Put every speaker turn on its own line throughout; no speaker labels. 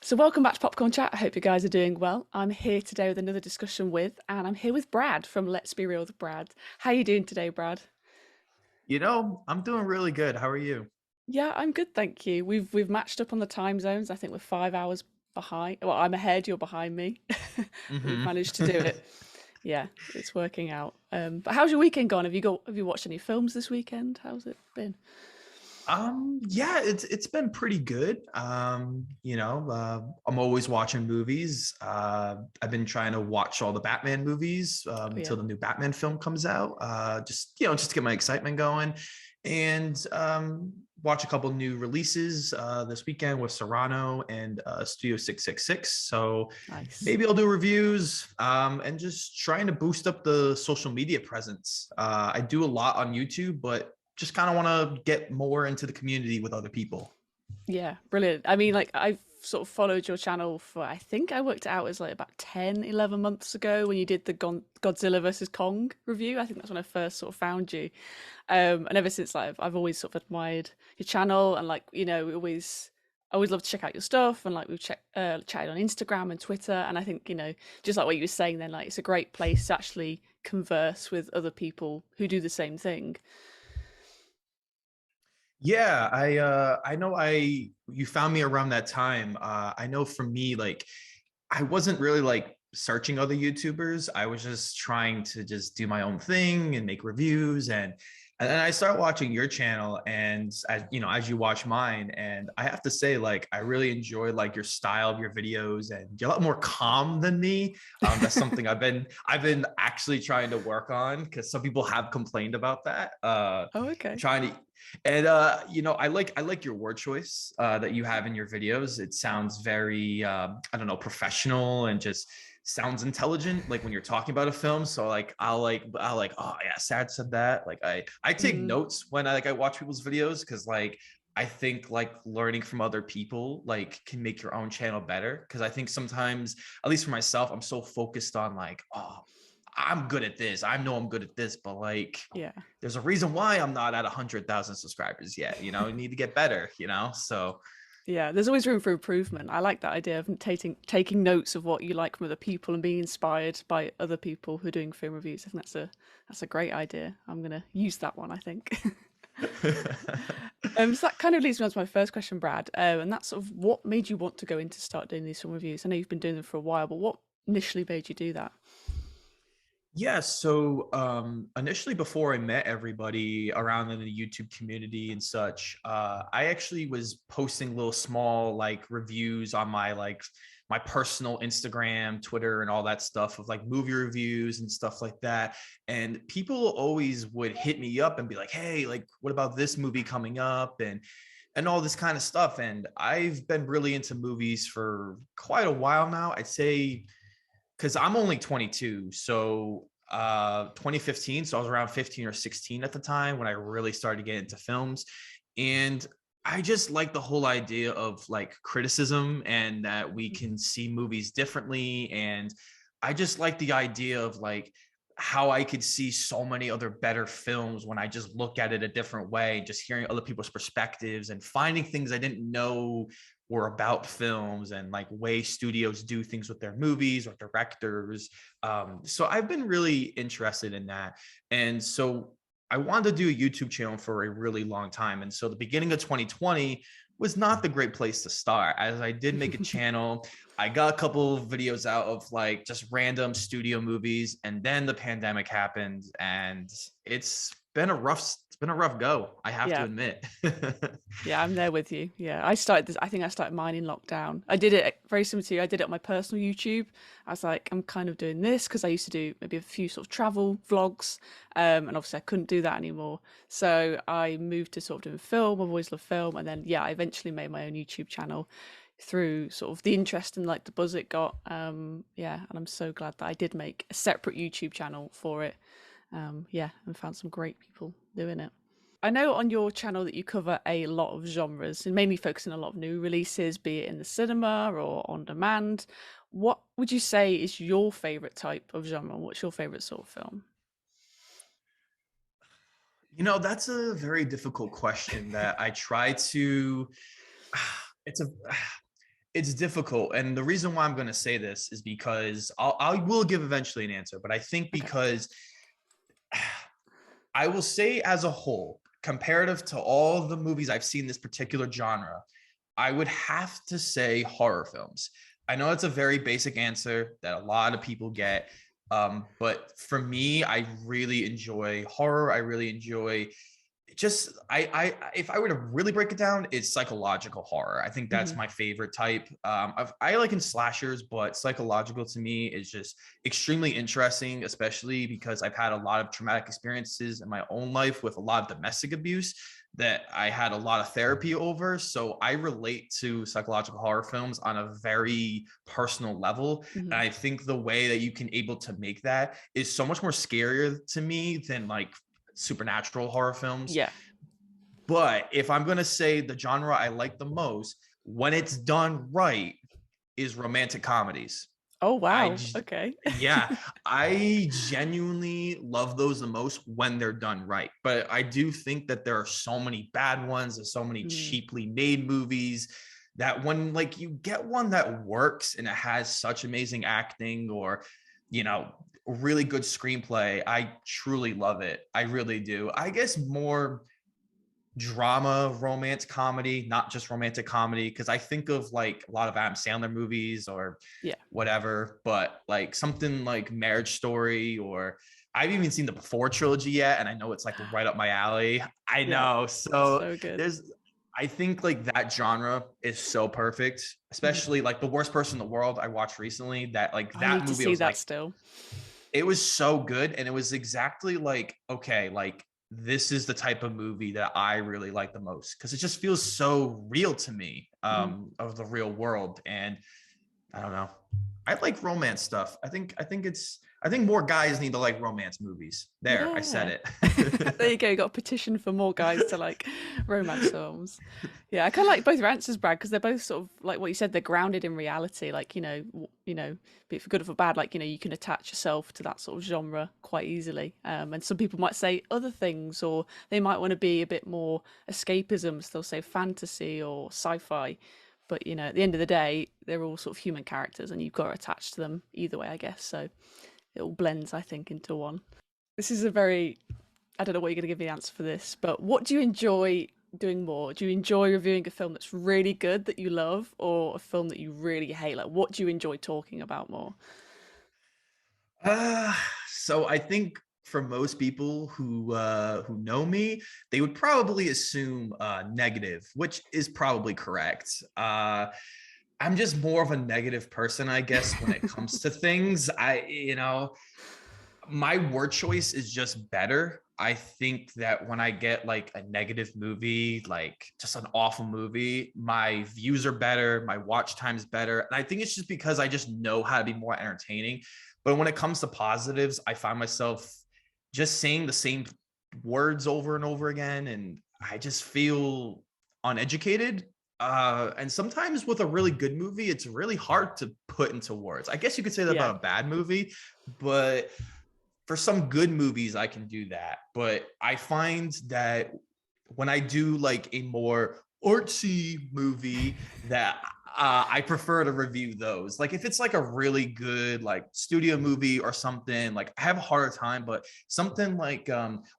So welcome back to Popcorn Chat. I hope you guys are doing well. I'm here today with another discussion and I'm here with Brad from Let's Be Real with Brad. How are you doing today, Brad?
I'm doing really good. How are you?
Yeah, I'm good, thank you. We've matched up on the time zones. I think we're 5 hours behind. Well, I'm ahead, you're behind me. But we've
hmm
managed to do it. Yeah, it's working out. But how's your weekend gone? Have you watched any films this weekend? How's it been?
yeah, it's been pretty good. I'm always watching movies. I've been trying to watch all the Batman movies
Oh yeah.
until the new Batman film comes out. Just to get my excitement going, and watch a couple new releases this weekend with Serrano and Studio 666. So
Nice.
maybe I'll do reviews and just trying to boost up the social media presence. I do a lot on YouTube, but just kind of want to get more into the community with other people.
Yeah, brilliant. I mean, like, I've sort of followed your channel for, I think I worked it out as like about 10, 11 months ago when you did the Godzilla versus Kong review. I think that's when I first sort of found you. And ever since, like, I've always sort of admired your channel and, like, I always love to check out your stuff. And, like, chatted on Instagram and Twitter. And I think, just like what you were saying then, like, it's a great place to actually converse with other people who do the same thing.
Yeah, I know I you found me around that time. I know for me, like I wasn't really like searching other YouTubers. I was just trying to just do my own thing and make reviews and then I start watching your channel and as you watch mine, and I have to say, like, I really enjoy like your style of your videos, and you're a lot more calm than me. That's something I've been actually trying to work on because some people have complained about that.
Oh, okay.
Trying to and I like your word choice that you have in your videos. It sounds very I don't know, professional, and just sounds intelligent, like when you're talking about a film. So like I'll like, oh yeah, Sad said that. Like I take
Mm,
notes when I watch people's videos, because like I think like learning from other people like can make your own channel better. Because I think sometimes, at least for myself, I'm so focused on like, oh, I'm good at this. I know I'm good at this, but like
yeah.
there's a reason why I'm not at 100,000 subscribers yet. You need to get better. So
Yeah, there's always room for improvement. I like that idea of taking notes of what you like from other people and being inspired by other people who are doing film reviews. I think that's a great idea. I'm gonna use that one, I think. So that kind of leads me on to my first question, Brad. And that's sort of what made you want to go into start doing these film reviews. I know you've been doing them for a while, but what initially made you do that?
Yeah, so initially, before I met everybody around in the YouTube community and such, I actually was posting little small like reviews on my personal Instagram, Twitter, and all that stuff of like movie reviews and stuff like that. And people always would hit me up and be like, "Hey, like, what about this movie coming up?" and all this kind of stuff. And I've been really into movies for quite a while now. I'd say, because I'm only 22. So 2015, so I was around 15 or 16 at the time when I really started to get into films. And I just like the whole idea of like criticism, and that we can see movies differently. And I just like the idea of like how I could see so many other better films when I just look at it a different way, just hearing other people's perspectives and finding things I didn't know were about films, and like way studios do things with their movies or directors. So I've been really interested in that. And so I wanted to do a YouTube channel for a really long time. And so the beginning of 2020 was not the great place to start, as I did make a channel. I got a couple of videos out of like just random studio movies, and then the pandemic happened, and it's been a rough go, I have to
Yeah,
admit.
yeah, I'm there with you. Yeah, I think I started mine in lockdown. I did it very similar to you. I did it on my personal YouTube. I was like, I'm kind of doing this because I used to do maybe a few sort of travel vlogs, and obviously I couldn't do that anymore. So I moved to sort of doing film. I've always loved film, and then yeah, I eventually made my own YouTube channel through sort of the interest and like the buzz it got. Yeah, and I'm so glad that I did make a separate YouTube channel for it. Yeah, and found some great people doing it. I know on your channel that you cover a lot of genres and mainly focusing on a lot of new releases, be it in the cinema or on demand. What would you say is your favourite type of genre? What's your favourite sort of film?
That's a very difficult question that I try to. It's a it's difficult, and the reason why I'm going to say this is because I will give eventually an answer, but I think
Okay.
because I will say as a whole, comparative to all the movies I've seen this particular genre, I would have to say horror films. I know it's a very basic answer that a lot of people get, but for me, I really enjoy horror. I really enjoy just if I were to really break it down, it's psychological horror. I think that's
Hmm.
my favorite type. I like in slashers, but psychological to me is just extremely interesting, especially because I've had a lot of traumatic experiences in my own life with a lot of domestic abuse that I had a lot of therapy over. So I relate to psychological horror films on a very personal level.
Hmm.
And I think the way that you can able to make that is so much more scarier to me than like supernatural horror films.
Yeah.
But if I'm going to say the genre I like the most when it's done right is romantic comedies.
Oh
I
wow. Okay.
yeah, I genuinely love those the most when they're done right. But I do think that there are so many bad ones, there's so many
Mm.
cheaply made movies that when like you get one that works and it has such amazing acting or you know really good screenplay, I truly love it. I really do. I guess more drama, romance comedy, not just romantic comedy, because I think of like a lot of Adam Sandler movies or
Yeah.
whatever, but like something like Marriage Story or I've even seen the Before trilogy yet, and I know it's like right up my alley. I
Yeah.
know. So
So good.
there's I think like that genre is so perfect,
Mhm.
especially like The Worst Person in the World I watched recently. That like
I
that
need to
movie, I
see
was
that
like,
still.
it was so good and it was exactly like okay like this is the type of movie that I really like the most because it just feels so real to me
Mhm.
of the real world. And I don't know, I like romance stuff. I think more guys need to like romance movies. There, I said
Yeah. There
it.
you go. You got a petition for more guys to like romance films. Yeah, I kind of like both your answers, Brad, because they're both sort of like what you said. They're grounded in reality. Like be it for good or for bad. Like you can attach yourself to that sort of genre quite easily. And some people might say other things, or they might want to be a bit more escapism. So they'll say fantasy or sci-fi. But at the end of the day, they're all sort of human characters, and you've got to attach to them either way, I guess. So it all blends, I think, into one. This is a very, I don't know what you're going to give me the answer for this, but what do you enjoy doing more? Do you enjoy reviewing a film that's really good that you love, or a film that you really hate? Like, what do you enjoy talking about more?
Uh, so I think for most people who know me, they would probably assume negative, which is probably correct. I'm just more of a negative person, I guess, when it comes to things. My word choice is just better. I think that when I get like a negative movie, like just an awful movie, my views are better, my watch time's better. And I think it's just because I just know how to be more entertaining. But when it comes to positives, I find myself just saying the same words over and over again. And I just feel uneducated. And sometimes with a really good movie, it's really hard to put into words. I guess you could say that
Yeah.
about a bad movie, but for some good movies, I can do that. But I find that when I do like a more artsy movie, that I prefer to review those. Like if it's like a really good like studio movie or something, like I have a harder time. But something like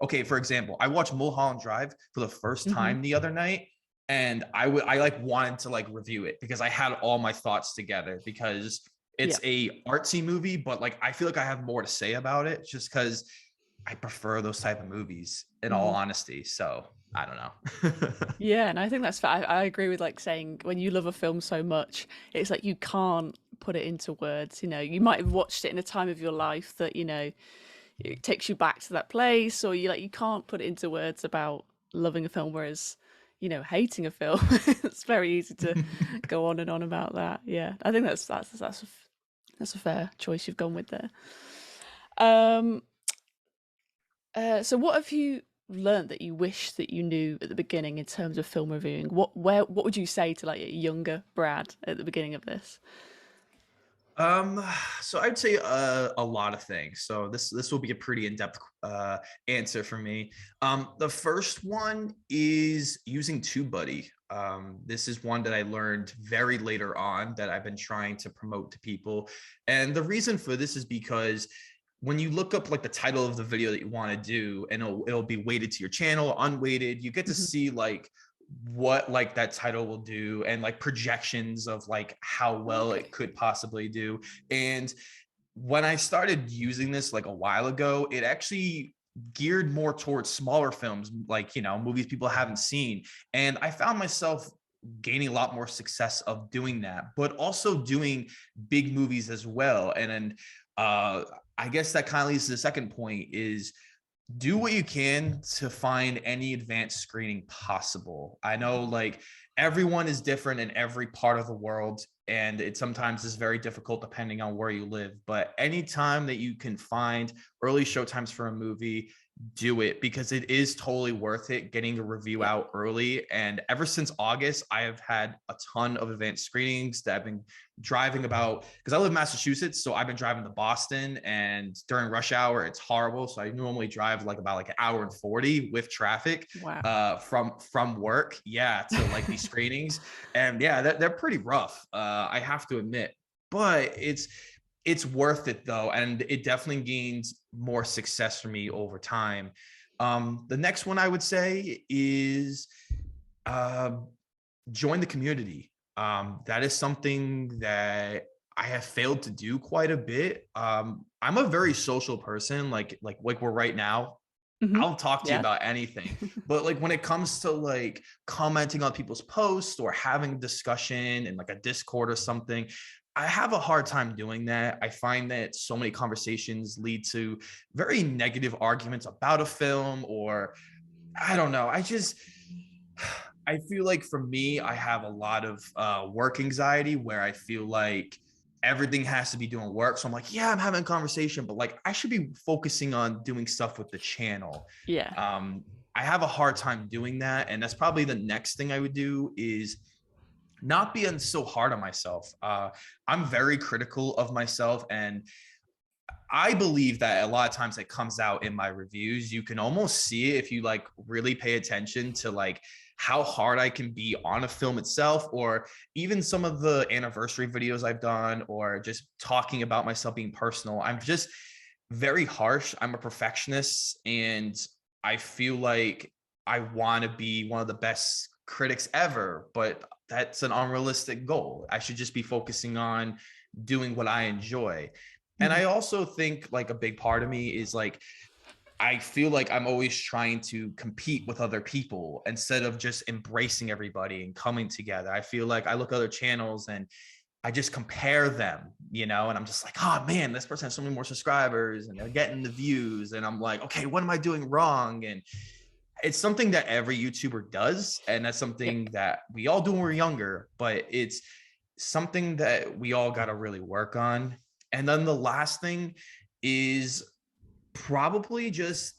okay, for example, I watched Mulholland Drive for the first
Hmm.
time the other night, and I like wanted to like review it because I had all my thoughts together because
Yeah.
it's a artsy movie, but like I feel like I have more to say about it just because I prefer those type of movies in all
Hmm.
honesty. So I don't know.
Yeah, and I think that's fair. I agree with like saying when you love a film so much, it's like you can't put it into words. You might have watched it in a time of your life that it takes you back to that place, or you can't put it into words about loving a film, whereas hating a film, it's very easy to go on and on about that. Yeah, I think that's a fair choice you've gone with there. Um, so what have you learned that you wish that you knew at the beginning in terms of film reviewing? What would you say to like a younger Brad at the beginning of this?
Um, so I'd say a lot of things. So this will be a pretty in-depth answer for me. The first one is using TubeBuddy. This is one that I learned very later on that I've been trying to promote to people. And the reason for this is because when you look up like the title of the video that you want to do, and it'll be weighted to your channel, unweighted, you get to
Mhm.
see like what like that title will do and like projections of like how well it
Okay.
could possibly do. And when I started using this like a while ago, it actually geared more towards smaller films, like, movies people haven't seen. And I found myself gaining a lot more success of doing that, but also doing big movies as well. And then uh, I guess that kind of leads to the second point is do what you can to find any advanced screening possible. I know like everyone is different in every part of the world, and it sometimes is very difficult depending on where you live. But anytime that you can find early showtimes for a movie, do it because it is totally worth it getting the review
Yeah.
out early. And ever since August, I have had a ton of advanced screenings that I've been driving about because I live in Massachusetts. So I've been driving to Boston, and during rush hour, it's horrible. So I normally drive like about like an hour and 40 with traffic
Wow.
from work. Yeah, to like these screenings. And yeah, they're pretty rough. I have to admit. But it's worth it though, and it definitely gains more success for me over time. The next one I would say is uh, join the community. That is something that I have failed to do quite a bit. I'm a very social person, like we're right now.
Mhm.
I'll talk to you
Yeah.
about anything. But like when it comes to like commenting on people's posts or having a discussion in like a Discord or something, I have a hard time doing that. I find that so many conversations lead to very negative arguments about a film, or I don't know. I feel like for me, I have a lot of work anxiety where I feel like everything has to be doing work. So I'm like, yeah, I'm having a conversation, but like I should be focusing on doing stuff with the channel.
Yeah.
Um, I have a hard time doing that. And that's probably the next thing I would do is not being so hard on myself. I'm very critical of myself, and I believe that a lot of times it comes out in my reviews. You can almost see it if you like really pay attention to like how hard I can be on a film itself, or even some of the anniversary videos I've done, or just talking about myself being personal. I'm just very harsh. I'm a perfectionist, and I feel like I want to be one of the best critics ever, but that's an unrealistic goal. I should just be focusing on doing what I enjoy. And
Mhm.
I also think like a big part of me is like I feel like I'm always trying to compete with other people instead of just embracing everybody and coming together. I feel like I look at other channels and I just compare them, and I'm just like, oh man, this person has so many more subscribers and they're getting the views. And I'm like, okay, what am I doing wrong? And it's something that every YouTuber does. And that's
Yeah.
something that we all do when we're younger, but it's something that we all got to really work on. And then the last thing is probably just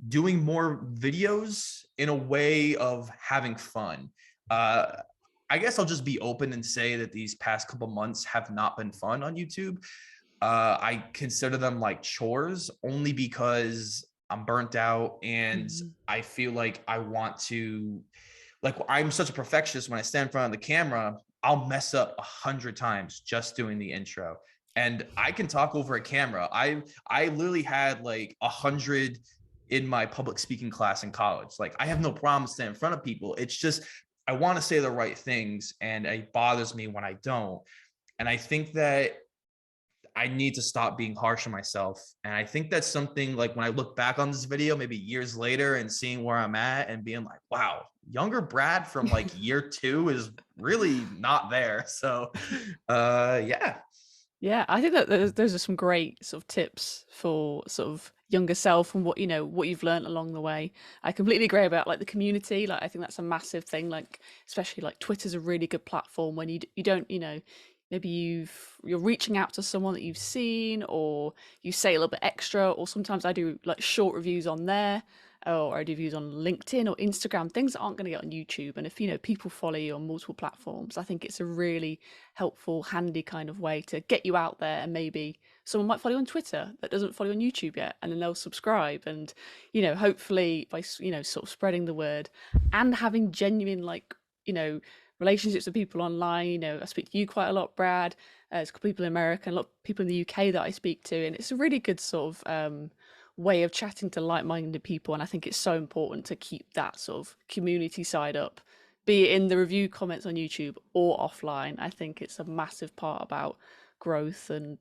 doing more videos in a way of having fun. Uh, I guess I'll just be open and say that these past couple months have not been fun on YouTube. I consider them like chores only because I'm burnt out and
Mhm.
I feel like I want to, like, I'm such a perfectionist. When I stand in front of the camera, I'll mess up 100 times just doing the intro. And I can talk over a camera. I literally had like 100 in my public speaking class in college. Like I have no problem standing in front of people. It's just I want to say the right things, and it bothers me when I don't. And I think that I need to stop being harsh on myself. And I think that's something like when I look back on this video, maybe years later, and seeing where I'm at and being like, wow, younger Brad from like year two is really not there. So, yeah.
Yeah, I think that those are some great sort of tips for sort of younger self and what what you've learned along the way. I completely agree about like the community. Like I think that's a massive thing. Like especially like Twitter's a really good platform when you don't maybe you're reaching out to someone that you've seen or you say a little bit extra. Or sometimes I do like short reviews on there. or I do views on LinkedIn or Instagram, things that aren't going to get on YouTube. And if, people follow you on multiple platforms, I think it's a really helpful, handy kind of way to get you out there. And maybe someone might follow you on Twitter that doesn't follow you on YouTube yet, and then they'll subscribe. And, hopefully by, sort of spreading the word and having genuine, relationships with people online. I speak to you quite a lot, Brad. There's a couple people in America and a lot of people in the UK that I speak to. And it's a really good sort of way of chatting to like-minded people, and I think it's so important to keep that sort of community side up, be it in the review comments on YouTube or offline. I think it's a massive part about growth and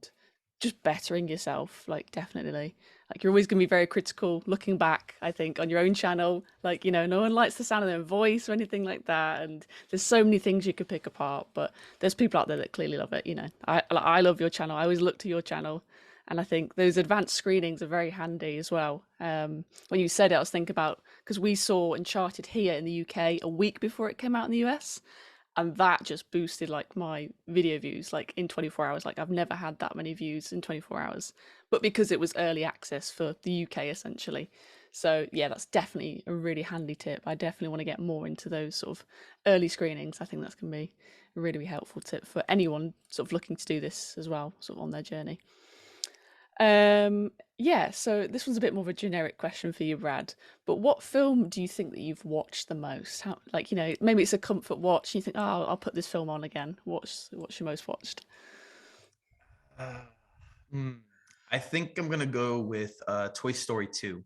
just bettering yourself, like, definitely. Like, you're always going to be very critical looking back, I think, on your own channel. Like, no one likes the sound of their voice or anything like that, and there's so many things you could pick apart, but there's people out there that clearly love it. I love your channel. I always look to your channel. And I think those advanced screenings are very handy as well. When you said it, I was thinking about, because we saw Uncharted here in the UK a week before it came out in the US, and that just boosted like my video views like in 24 hours. Like, I've never had that many views in 24 hours, but because it was early access for the UK essentially. So yeah, that's definitely a really handy tip. I definitely want to get more into those sort of early screenings. I think that's going to be a really, really helpful tip for anyone sort of looking to do this as well, sort of on their journey. Yeah, so this one's a bit more of a generic question for you, Brad. But what film do you think that you've watched the most? How, like, maybe it's a comfort watch. And you think, oh, I'll put this film on again. What's your most watched?
Uh, hmm, I think I'm gonna go with Toy Story 2.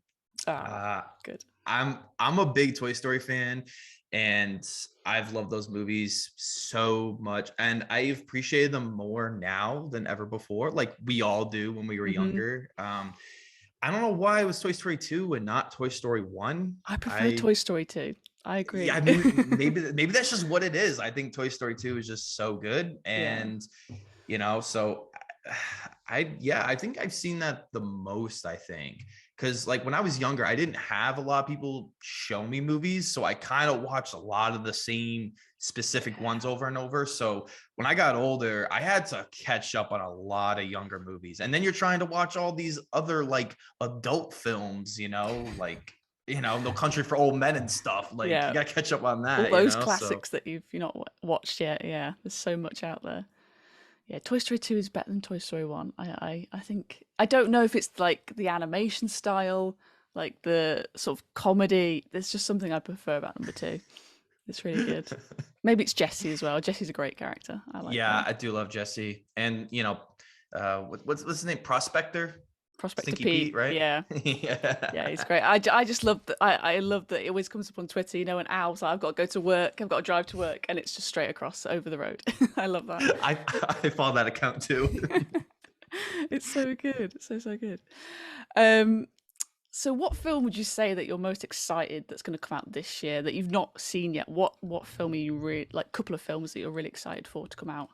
Ah,
Uh,
good.
I'm a big Toy Story fan, and I've loved those movies so much, and I appreciate them more now than ever before. Like we all do when we were
Hmm.
younger. I don't know why it was Toy Story 2 and not Toy Story 1.
I prefer
I
Toy Story 2. I
Yeah, I
agree.
mean, maybe that's just what it is. I think Toy Story 2 is just so good,
Yeah.
and so I think I've seen that the most. I think because like when I was younger, I didn't have a lot of people show me movies, so I kind of watched a lot of the same specific ones over and over. So when I got older, I had to catch up on a lot of younger movies, and then you're trying to watch all these other like adult films, like No Country for Old Men and stuff. Like you
Yeah.
got to catch up on
All
that,
those
So
classics that you've not watched yet. Yeah, there's so much out there. Yeah, Toy Story 2 is better than Toy Story 1. I think, I don't know if it's like the animation style, like the sort of comedy. There's just something I prefer about number 2. It's really good. Maybe it's Jessie as well. Jessie's a great character. I like
Yeah,
her.
I do love Jesse, and what's his name? Prospector,
Prospector
Stinky
Pete.
Pete, right?
Yeah. Yeah,
Yeah.
he's great. I just love that. I love that it always comes up on Twitter, an owl. So I've got to go to work. I've got to drive to work, and it's just straight across over the road. I love that.
I follow that account too.
It's so good. It's so, so good. Um, so what film would you say that you're most excited that's going to come out this year that you've not seen yet? What film are you really, like, couple of films that you're really excited for to come out?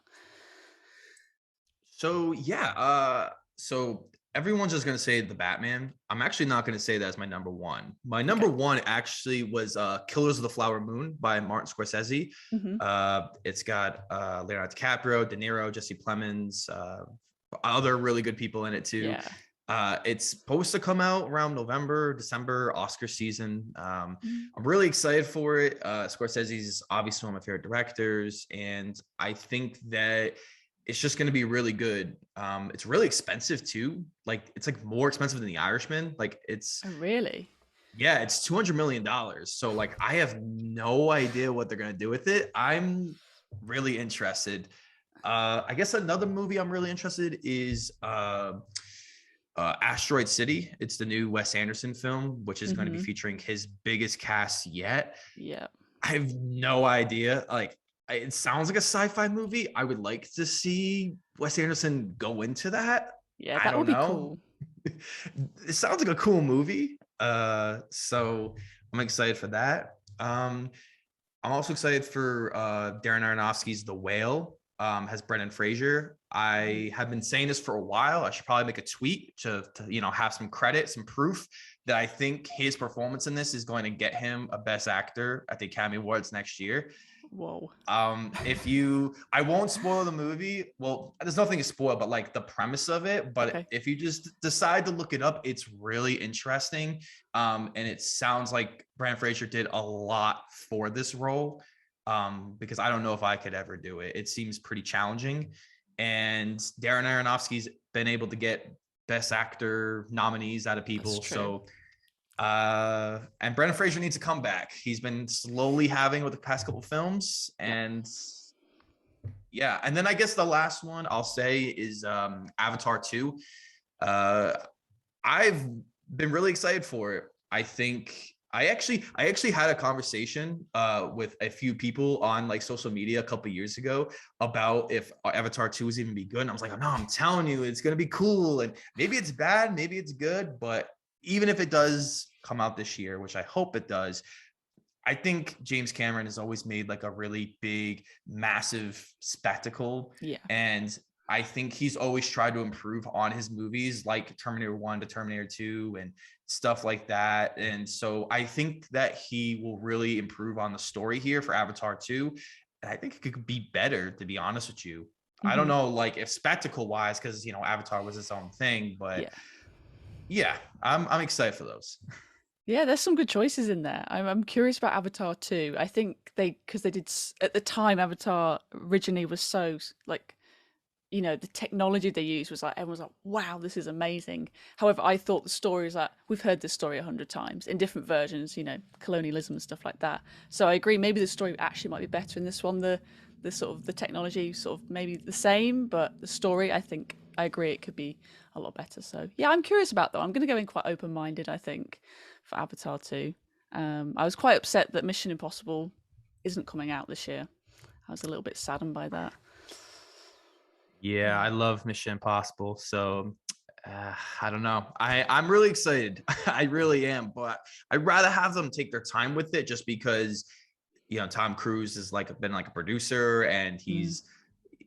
So yeah, so everyone's just gonna say the Batman. I'm actually not gonna say that as my number one. My
Okay.
number one actually was Killers of the Flower Moon by Martin Scorsese.
Hmm.
It's got Leonardo DiCaprio, De Niro, Jesse Plemons, other really good people in it too.
Yeah.
It's supposed to come out around November, December, Oscar season.
Mm.
I'm really excited for it. Scorsese is obviously one of my favorite directors, and I think that it's just going to be really good. It's really expensive too. Like it's like more expensive than The Irishman. Like
Oh, really?
yeah, it's $200 million. So like I have no idea what they're going to do with it. I'm really interested. I guess another movie I'm really interested is Asteroid City. It's the new Wes Anderson film, which is going to be
Hmm.
featuring his biggest cast yet.
Yeah.
I have no idea. Like, it sounds like a sci-fi movie. I would like to see Wes Anderson go into that.
Yeah,
I
that
don't
would be
know.
cool.
It sounds like a cool movie. So I'm excited for that. I'm also excited for Darren Aronofsky's The Whale. Has Brendan Fraser. I have been saying this for a while. I should probably make a tweet to have some credit, some proof that I think his performance in this is going to get him a Best Actor at the Academy Awards next year.
Whoa.
If you, I won't spoil the movie. Well, there's nothing to spoil, but like the premise of it. But
Okay.
if you just decide to look it up, it's really interesting. And it sounds like Brandon Fraser did a lot for this role. Because I don't know if I could ever do it. It seems pretty challenging. And Darren Aronofsky's been able to get Best Actor nominees out of
That's
people.
true.
So and Brendan Fraser needs to come back. He's been slowly having with the past couple films,
Yeah.
and yeah. And then I guess the last one I'll say is Avatar 2. Uh, I've been really excited for it. I think I actually had a conversation with a few people on like social media a couple years ago about if Avatar 2 was even be good. And I was like, oh, no, I'm telling you, it's gonna be cool. And maybe it's bad, maybe it's good, but even if it does come out this year, which I hope it does, I think James Cameron has always made like a really big, massive spectacle.
Yeah.
And I think he's always tried to improve on his movies like Terminator 1 to Terminator 2 and stuff like that. And so I think that he will really improve on the story here for Avatar 2. And I think it could be better, to be honest with you. I don't
Hmm.
know, like if spectacle wise, because Avatar was its own thing, but
Yeah.
yeah, I'm excited for those.
Yeah, there's some good choices in there. I'm curious about Avatar too. I think because they did at the time Avatar originally was so like the technology they used was like everyone's like, wow, this is amazing. However, I thought the story was like we've heard this story 100 times in different versions, colonialism and stuff like that. So I agree. Maybe the story actually might be better in this one. The sort of the technology sort of maybe the same, but the story I think I agree it could be a lot better. So yeah, I'm curious about that. I'm going to go in quite open minded. I think for Avatar 2. I was quite upset that Mission Impossible isn't coming out this year. I was a little bit saddened by that.
Yeah,
Yeah.
I love Mission Impossible. So I don't know. I'm really excited. I really am, but I'd rather have them take their time with it just because Tom Cruise has like been like a producer and
Mm.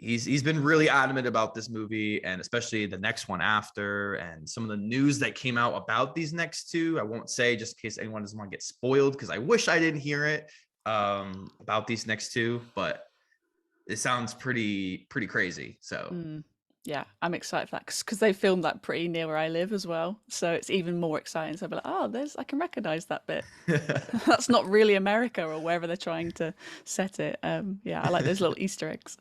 he's been really adamant about this movie and especially the next one after and some of the news that came out about these next two. I won't say just in case anyone doesn't want to get spoiled because I wish I didn't hear it about these next two, but it sounds pretty crazy. So
Mm. Yeah, I'm excited for that because they filmed that pretty near where I live as well. So it's even more exciting. So I'll be like, oh, I can recognize that bit. That's not really America or wherever they're trying to set it. Yeah, I like those little Easter eggs.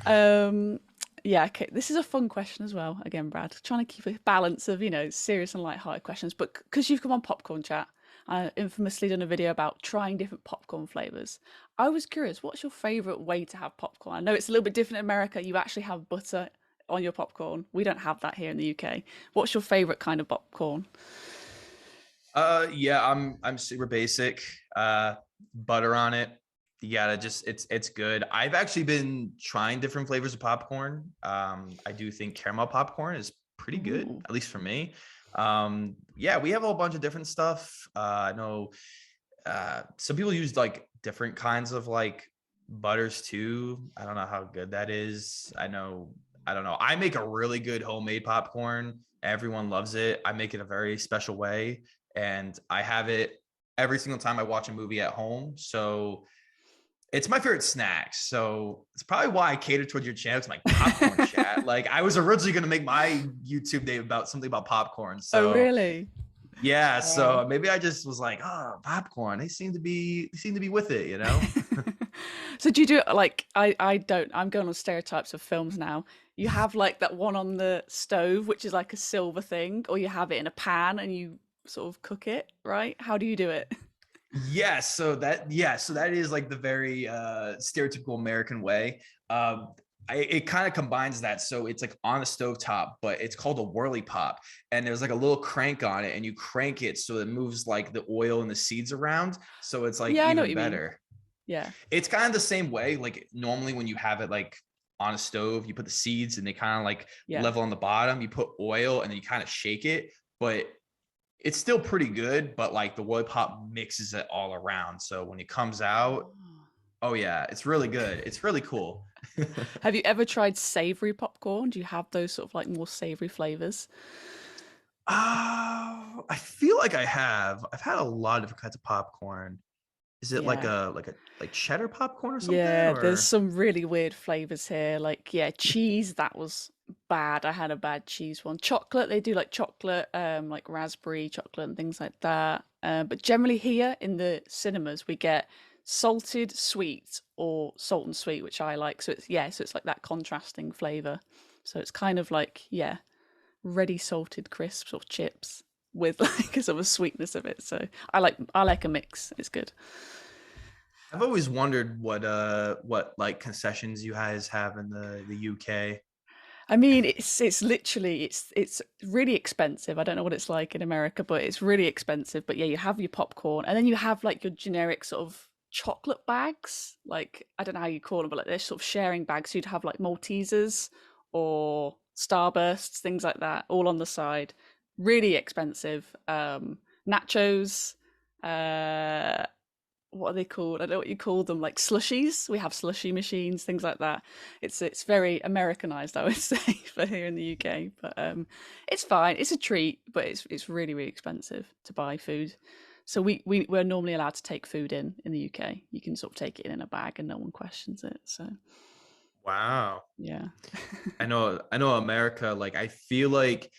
Um, yeah, okay. This is a fun question as well. Again, Brad, trying to keep a balance of serious and light-hearted questions. But because you've come on Popcorn Chat, I infamously done a video about trying different popcorn flavors. I was curious, what's your favorite way to have popcorn? I know it's a little bit different in America. You actually have butter on your popcorn. We don't have that here in the UK. What's your favorite kind of popcorn?
yeah, I'm super basic. Butter on it. You gotta just it's good. I've actually been trying different flavors of popcorn. I do think caramel popcorn is pretty good,
Ooh,
at least for me. Yeah, we have a whole bunch of different stuff. I know some people use like different kinds of like butters too. I don't know how good that is. I don't know. I make a really good homemade popcorn. Everyone loves it. I make it a very special way and I have it every single time I watch a movie at home. So it's my favorite snack. So it's probably why I cater towards your channel. It's like popcorn chat. Like I was originally going to make my YouTube name about something about popcorn.
oh
So
really?
yeah,
Wow.
so maybe I just was like, oh, popcorn. They seem to be with it.
So do you do it like I don't. I'm going on stereotypes of films now. You have like that one on the stove, which is like a silver thing, or you have it in a pan and you sort of cook it, right? How do you do it?
So that is like the very stereotypical American way. It kind of combines that. So it's like on a stovetop, but it's called a whirly pop. And there's like a little crank on it, and you crank it so it moves like the oil and the seeds around. So it's like
Yeah, I know what
even
you mean.
better.
Yeah.
It's kind of the same way. Like normally when you have it like on a stove, you put the seeds and they kind of like
Yeah.
level on the bottom. You put oil and then you kind of shake it, but it's still pretty good. But like the Wood Pop mixes it all around. So when it comes out,
Oh.
oh yeah, it's really good. It's really cool.
Have you ever tried savory popcorn? Do you have those sort of like more savory flavors?
I feel like I have. I've had a lot of different kinds of popcorn. Is it
Yeah.
like cheddar popcorn or something,
Yeah, there's
or?
some really weird flavors here. Like, yeah, cheese, that was bad. I had a bad cheese one. Chocolate, they do like chocolate, like raspberry chocolate and things like that. But generally here in the cinemas, we get salted sweet or salt and sweet, which I like. So it's, yeah, so it's like that contrasting flavor. So it's kind of like, yeah, ready salted crisps or chips with like a sort of a sweetness of it. So I like a mix. It's good.
I've always wondered what like concessions you guys have in the UK.
I mean, it's literally it's really expensive. I don't know what it's like in America, but it's really expensive. But yeah, you have your popcorn, and then you have like your generic sort of chocolate bags. Like I don't know how you call them, but like they're sort of sharing bags. So you'd have like Maltesers or Starbursts, things like that, all on the side. Really expensive. Nachos. Uh, what are they called? I don't know what you call them, like slushies. We have slushy machines, things like that. It's very Americanized, I would say, for here in the UK. But it's fine. It's a treat, but it's really really expensive to buy food. So we're normally allowed to take food in the UK. You can sort of take it in a bag and no one questions it. So
Wow.
yeah.
I know America, like I feel like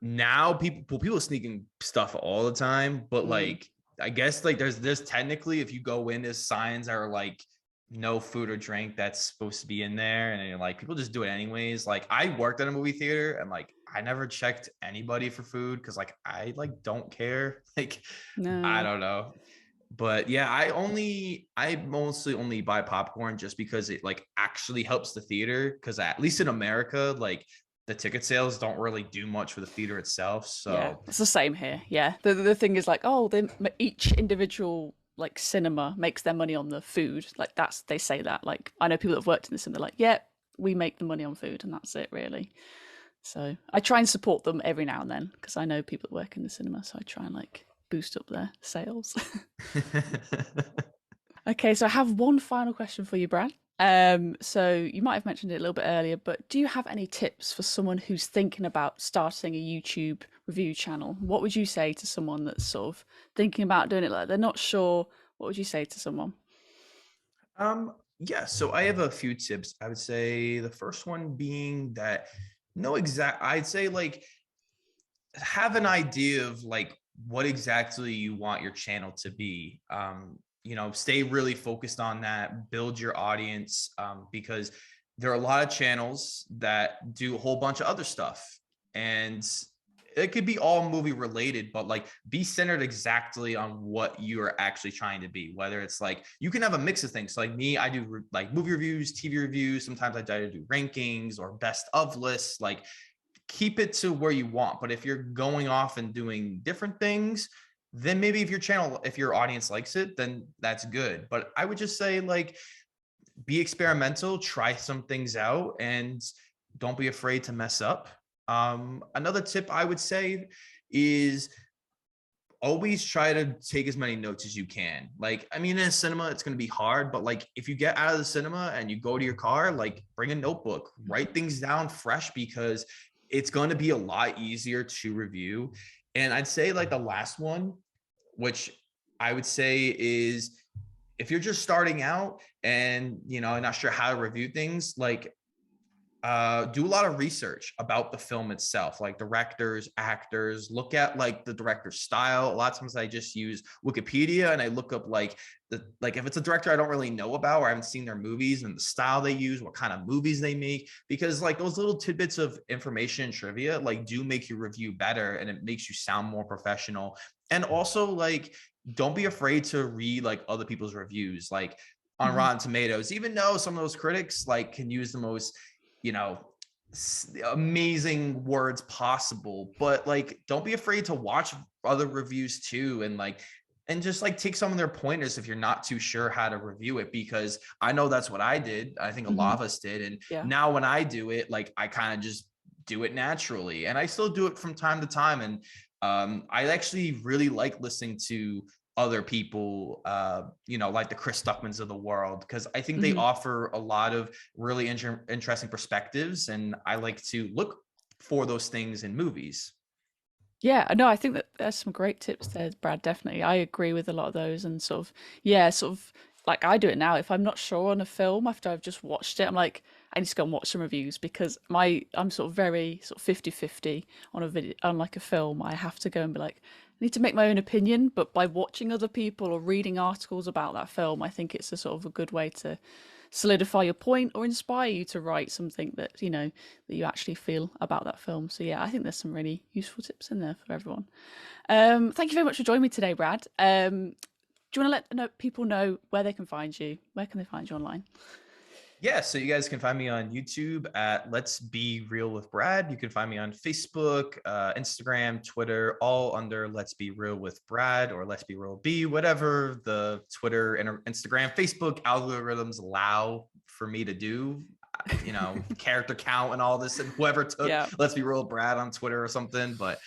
now people sneaking stuff all the time, but
Mm,
like I guess like there's technically, if you go in, there's signs that are like no food or drink that's supposed to be in there, and like people just do it anyways. Like I worked at a movie theater, and like I never checked anybody for food because like I like don't care. Like I
no.
don't know. But yeah, I mostly only buy popcorn just because it like actually helps the theater, because at least in America, like the ticket sales don't really do much for the theater itself.
Yeah,
So
it's the same here. Yeah, the thing is like, oh, each individual like cinema makes their money on the food. Like that's they say that. Like I know people that have worked in this, and they're like, yeah, we make the money on food, and that's it really. So I try and support them every now and then because I know people that work in the cinema, so I try and like boost up their sales. Okay, so I have one final question for you, Brad. So you might have mentioned it a little bit earlier, but do you have any tips for someone who's thinking about starting a YouTube review channel? What would you say to someone that's sort of thinking about doing it, like they're not sure? What would you say to someone?
yeah, so I have a few tips. I would say the first one being that no exact I'd say like have an idea of like what exactly you want your channel to be. Stay really focused on that, build your audience, because there are a lot of channels that do a whole bunch of other stuff, and it could be all movie related, but like be centered exactly on what you are actually trying to be. Whether it's like you can have a mix of things. So like me, I do like movie reviews, TV reviews. Sometimes I try to do rankings or best of lists. Like keep it to where you want. But if you're going off and doing different things, then maybe if your audience likes it, then that's good. But I would just say like be experimental, try some things out, and don't be afraid to mess up. Another tip I would say is always try to take as many notes as you can. Like, I mean, in a cinema, it's going to be hard, but like if you get out of the cinema and you go to your car, like bring a notebook, write things down fresh, because it's going to be a lot easier to review. And I'd say like the last one, which I would say is if you're just starting out and not sure how to review things, like do a lot of research about the film itself, like directors, actors. Look at like the director's style. A lot of times I just use Wikipedia and I look up like if it's a director I don't really know about or I haven't seen their movies and the style they use, what kind of movies they make, because like those little tidbits of information and trivia like do make your review better, and it makes you sound more professional. And also like don't be afraid to read like other people's reviews, like on
Mhm.
Rotten Tomatoes, even though some of those critics like can use the most you know amazing words possible, but like don't be afraid to watch other reviews too, and just like take some of their pointers if you're not too sure how to review it, because I know that's what I did. I think a lot
Mhm.
of us did, and
Yeah.
now when I do it, like I kind of just do it naturally, and I still do it from time to time. And I actually really like listening to other people, like the Chris Stuckmans of the world, because I think they
Mhm.
offer a lot of really interesting perspectives, and I like to look for those things in movies.
Yeah, no, I think that there's some great tips there, Brad. Definitely. I agree with a lot of those and sort of, yeah, sort of like I do it now. If I'm not sure on a film after I've just watched it, I'm like, I need to go and watch some reviews because I'm sort of very sort of 50-50 on a video, on like a film. I have to go and be like, I need to make my own opinion, but by watching other people or reading articles about that film, I think it's a sort of a good way to solidify your point or inspire you to write something that that you actually feel about that film. So yeah, I think there's some really useful tips in there for everyone. Thank you very much for joining me today, Brad. Do you want to let people know where they can find you? Where can they find you online?
Yeah, so you guys can find me on YouTube at Let's Be Real with Brad. You can find me on Facebook, Instagram, Twitter, all under Let's Be Real with Brad or Let's Be Real B, whatever the Twitter and Instagram, Facebook algorithms allow for me to do. Character count and all this, and whoever took
Yeah,
Let's Be Real Brad on Twitter or something. But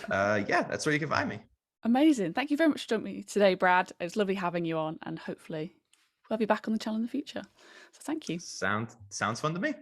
yeah, that's where you can find me.
amazing. Thank you very much for joining me today, Brad. It was lovely having you on, and hopefully we'll have you back on the channel in the future. So thank you.
Sounds fun to me.